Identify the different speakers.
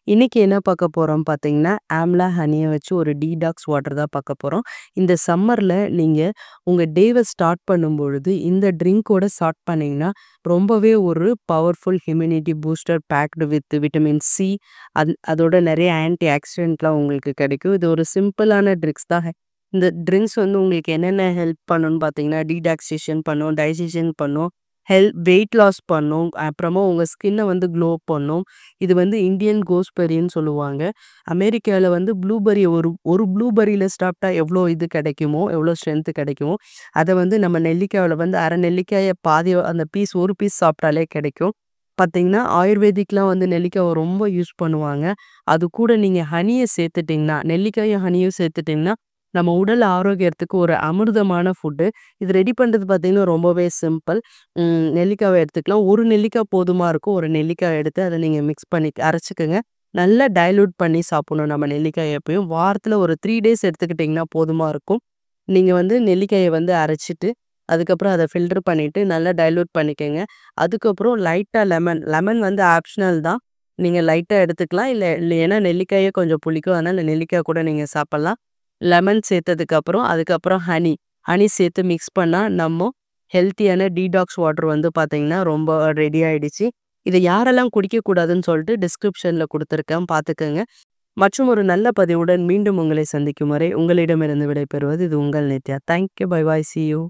Speaker 1: இன்னைக்கு என்ன பார்க்க போறோம் பார்த்தீங்கன்னா, ஆம்லா ஹனிய வச்சு ஒரு டீடாக்ஸ் வாட்டர் தான் பார்க்க போறோம். இந்த சம்மர்ல நீங்க உங்க டேவ ஸ்டார்ட் பண்ணும்பொழுது, இந்த ட்ரிங்க்கோட ஸ்டார்ட் பண்ணீங்கன்னா, ரொம்பவே ஒரு powerful immunity booster packed with vitamin C அதோட நெறைய ஆன்டி ஆக்ஸிடென்ட்லாம் உங்களுக்கு கிடைக்கும். இது ஒரு சிம்பிளான ட்ரிக்ஸ் தான். இந்த ட்ரிங்க்ஸ் வந்து உங்களுக்கு என்னென்ன ஹெல்ப் பண்ணும்னு பார்த்தீங்கன்னா, டீடாக்ஸேஷன் பண்ணும், டைஜஷன் பண்ணும், வெயிட் லாஸ் பண்ணும். அப்புறமா உங்க ஸ்கின்ன வந்து க்ளோ பண்ணும். இது வந்து இந்தியன் கோஸ்பெர்ரின்னு சொல்லுவாங்க. அமெரிக்கால வந்து ப்ளூபெர்ரி ஒரு ப்ளூபெர்ரியில சாப்பிட்டா எவ்வளோ இது கிடைக்குமோ, எவ்வளோ ஸ்ட்ரென்த் கிடைக்குமோ, அத வந்து நம்ம நெல்லிக்காவுல வந்து அரை நெல்லிக்காய பாதி அந்த ஒரு பீஸ் சாப்பிட்டாலே கிடைக்கும். பார்த்தீங்கன்னா, ஆயுர்வேதிக்லாம் வந்து நெல்லிக்காவ ரொம்ப யூஸ் பண்ணுவாங்க. அது கூட நீங்க ஹனிய சேர்த்துட்டீங்கன்னா, நெல்லிக்காயும் ஹனியும் சேர்த்துட்டீங்கன்னா, நம்ம உடல் ஆரோக்கியத்துக்கு ஒரு அமிர்தமான ஃபுட்டு. இது ரெடி பண்றது பார்த்தீங்கன்னா, ரொம்பவே சிம்பிள். நெல்லிக்காவ எடுத்துக்கலாம். ஒரு நெல்லிக்காய் போதுமா இருக்கும். ஒரு நெல்லிக்காய் எடுத்து அத நீங்க மிக்ஸ் பண்ணி அரைச்சுக்கங்க. நல்லா டைல்யூட் பண்ணி சாப்பிடணும் நம்ம நெல்லிக்காய எப்பயும். வாரத்துல ஒரு 3 டேஸ் எடுத்துக்கிட்டீங்கன்னா போதுமா இருக்கும். நீங்க வந்து நெல்லிக்காய வந்து அரைச்சுட்டு, அதுக்கப்புறம் அத ஃபில்டர் பண்ணிட்டு நல்லா டைல்யூட் பண்ணிக்கங்க. அதுக்கப்புறம் லைட்டா லெமன் வந்து ஆப்ஷனல் தான். நீங்க லைட்டா எடுத்துக்கலாம். இல்ல ஏன்னா நெல்லிக்காயே கொஞ்சம் புளிக்கும். அதனால நெல்லிக்காய் கூட நீங்க சாப்பிடலாம். லெமன் சேர்த்ததுக்கப்புறம், அதுக்கப்புறம் ஹனி சேர்த்து மிக்ஸ் பண்ணா ஹெல்த்தியான டீடாக்ஸ் வாட்டர் வந்து பார்த்தீங்கன்னா, ரொம்ப ரெடி ஆயிடுச்சு. இத யாரெல்லாம் குடிக்கக்கூடாதுன்னு சொல்லிட்டு டிஸ்கிரிப்ஷன்ல குடுத்துருக்கேன் பார்த்துக்கங்க. மற்றும் ஒரு நல்ல பதிவுடன் மீண்டும் உங்களை சந்திக்கும் வரை உங்களிடமிருந்து விடைபெறுவது இது உங்கள் Nithya. Thank you. Bye bye. C you.